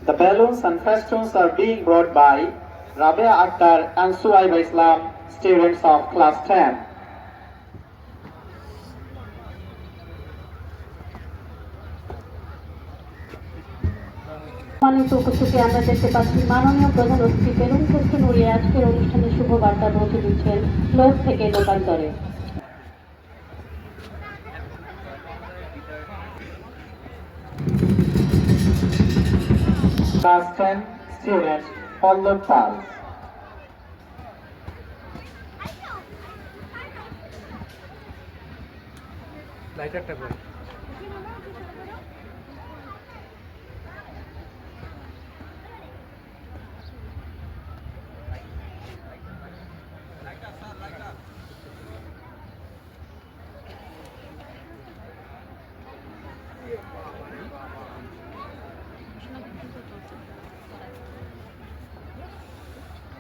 The balloons and festoons are being brought by Rabia Akhtar and Suaiba Islam, students of class 10. সম্মানিত উপস্থিতি আমরা দেখতে পাচ্ছি মাননীয় প্রধান অতিথি বেলুন ফেস্টুন উড়িয়ে আজকের অনুষ্ঠানের শুভ বার্তা পৌঁছে দিচ্ছেন লোক থেকে লোকান্তরে। Class 10 student Pallab Pal. লাইটারটা কই?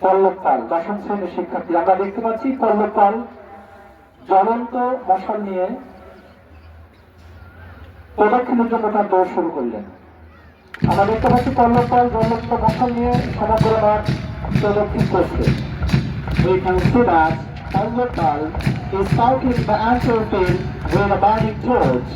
পল্লব পাল দশম শ্রেণীর শিক্ষার্থী। আমরা দেখতে পাচ্ছি পল্লব পাল জ্বলন্ত মশাল নিয়ে প্রদক্ষিণের জন্য তার দৌড় শুরু করলেন। আমরা দেখতে পাচ্ছি পল্লব পাল জ্বলন্ত মশাল নিয়ে সমগ্র মাঠ প্রদক্ষিণ করছে। We can see that Pallab Pal is scouting the actual field with a burning torch.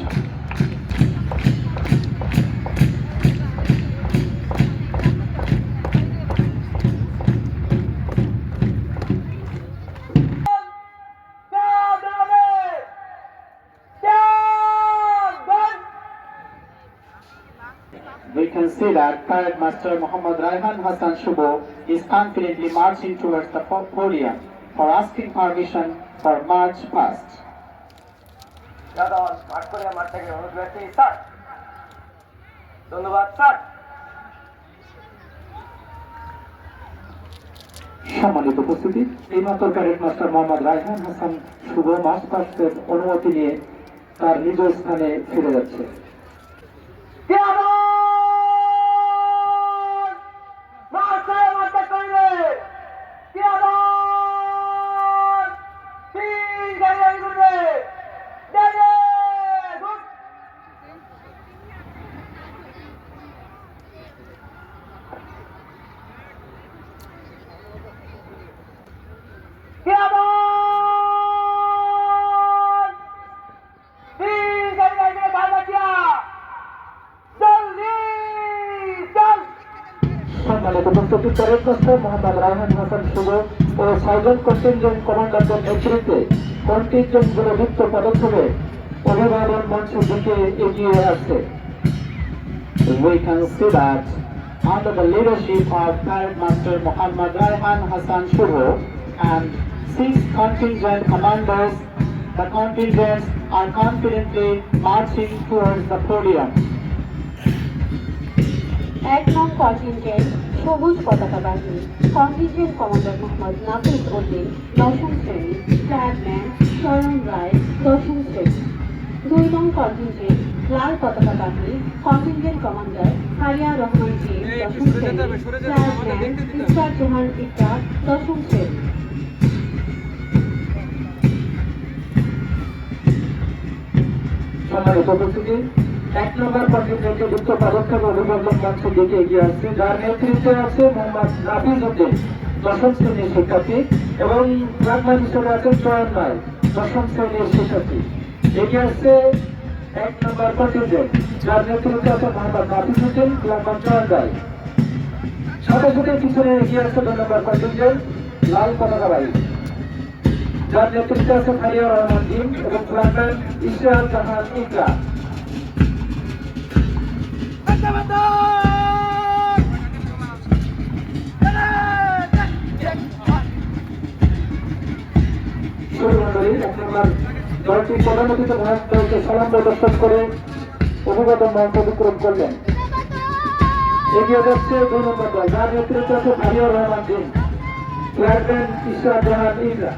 We can see that Parade Master Muhammad Raihan Hassan Shubo is confidently marching towards the podium for asking permission for march past. সম্মানিত উপস্থিতি, এই মাত্র parade master Mohammad Raihan Hasan শুভ March পাস্টের অনুমতি নিয়ে তার নিজ স্থানে ফিরে যাচ্ছে। সম্মানিত উপস্থিতি, প্যারেড মাস্টার মোহাম্মদ রায়হান হাসান শুভ ও সার্জেন্ট কন্টিনজেন্ট কমান্ডারদের নেতৃত্বে কন্টিনজেন্টগুলো যুক্ত পদক্ষেপে অভিবাদন মঞ্চের দিকে এগিয়ে আসছে। We can see that under the leadership of Parade Master Muhammad Raihan Hassan Shubho and 6 contingent commanders, the contingents are confidently marching towards the podium. এক নং কন্টিনজেন্ট সবুজ পতাকা বাহিনী, কন্টিনজেন্ট কমান্ডার মোহাম্মদ নাফিস উদ্দিন দশম শ্রেণী, ফ্ল্যাগম্যান শরণ রায় দশম শ্রেণী। 2 নং কন্টিনজেন্ট লাল পতাকা বাহিনী, কন্টিনজেন্ট কমান্ডার হারিয়া রহমান জি দশম শ্রেণী, ফ্ল্যাগম্যান ইসরাত জাহান ইকরার দশম শ্রেণী। সম্মানিত উপস্থিতি, 1 নম্বর কন্টিনজেন্টে যুক্ত পদক্ষেপে অভিবাদন মঞ্চের দিকে এগিয়ে আসছে, যার নেতৃত্বে আছে মোহাম্মদ নাফিস উদ্দিন দশম শ্রেণীর শিক্ষার্থী এবং ফ্ল্যাগম্যান হিসেবে আছেন চয়ন রায় দশম শ্রেণীর শিক্ষার্থী। এগিয়ে আসছে 1 নম্বর কন্টিনজেন্ট, যার নেতৃত্বে আছে মোহাম্মদ নাফিস উদ্দিন ফ্ল্যাগম্যান চয়ন রায়। সাথে সাথে পিছনে এগিয়ে আসছে 2 নম্বর কন্টিনজেন্ট লাল পতাকা বাহিনী, যার নেতৃত্বে আছে হারিয়া রহমান জিম এবং ফ্ল্যাগম্যান ইসরাত জাহান ইকরা। দলটি প্রধান অতিথি মহাশয়কে সালাম প্রদর্শন করে অভিবাদন মঞ্চ অতিক্রম করলেন। এগিয়ে যাচ্ছে 2 নম্বর দল, যার নেতৃত্বে আছে হারিয়া রহমান জিম, ফ্ল্যাগম্যান ইসরাত জাহান ইকরা।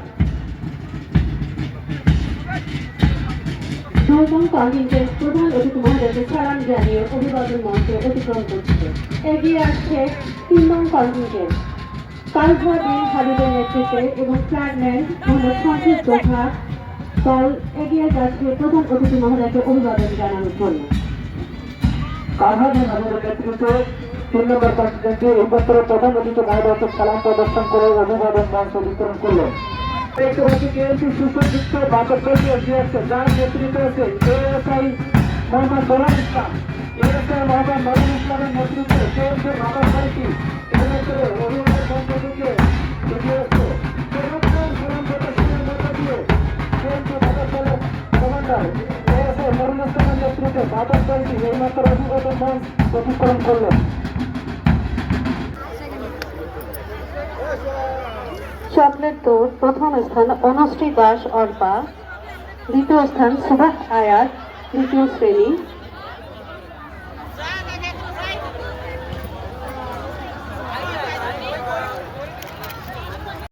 2 নং কন্টিনজেন্ট প্রধান অতিথি মহোদয়কে সালাম জানিয়ে অভিবাদন মঞ্চে অতিক্রম করছে। এগিয়ে আসছে 3 নং কন্টিনজেন্ট কালভা বিন হাবিবের নেতৃত্বে এবং ফ্ল্যাগম্যান মোহাম্মদ শামসুর জোহা দল এগিয়ে যাচ্ছে প্রধান অতিথি মহোদয়কে অভিবাদন জানানোর জন্য। কালভা বিন হাবিবের নেতৃত্বে 3 নম্বর কন্টিনেন্টে এই বছরের প্রথম অতিথি মহোদয়কে সালাম প্রদর্শন করে অভিবাদন মঞ্চ বিতরণ করলেন। দেখতে পাচ্ছি কেএলসি সুসজ্জিত বাচক দলটি এগিয়ে আসছে, যার নেতৃত্বে আছে এএসআই মোহাম্মদ নূরুল ইসলাম। এএসআই মোহাম্মদ নূরুল ইসলামের নেতৃত্বে কেএলসি মাদার বাড়িটি অভিবাদন মঞ্চ থেকে এগিয়ে আসছে। চমৎকার সালাম প্রদর্শনের মধ্য দিয়ে কেএলসি মাদার দলের কমান্ডার এএসআই নূরুল ইসলামের নেতৃত্বে মাদার বাড়িটি এইমাত্র অভিবাদন মঞ্চ অতিক্রম করলেন। চকলেট দৌড় প্রথম স্থান অনুশ্রী দাস অর্পা, দ্বিতীয় স্থান সুবাহ আয়াত দ্বিতীয় শ্রেণী,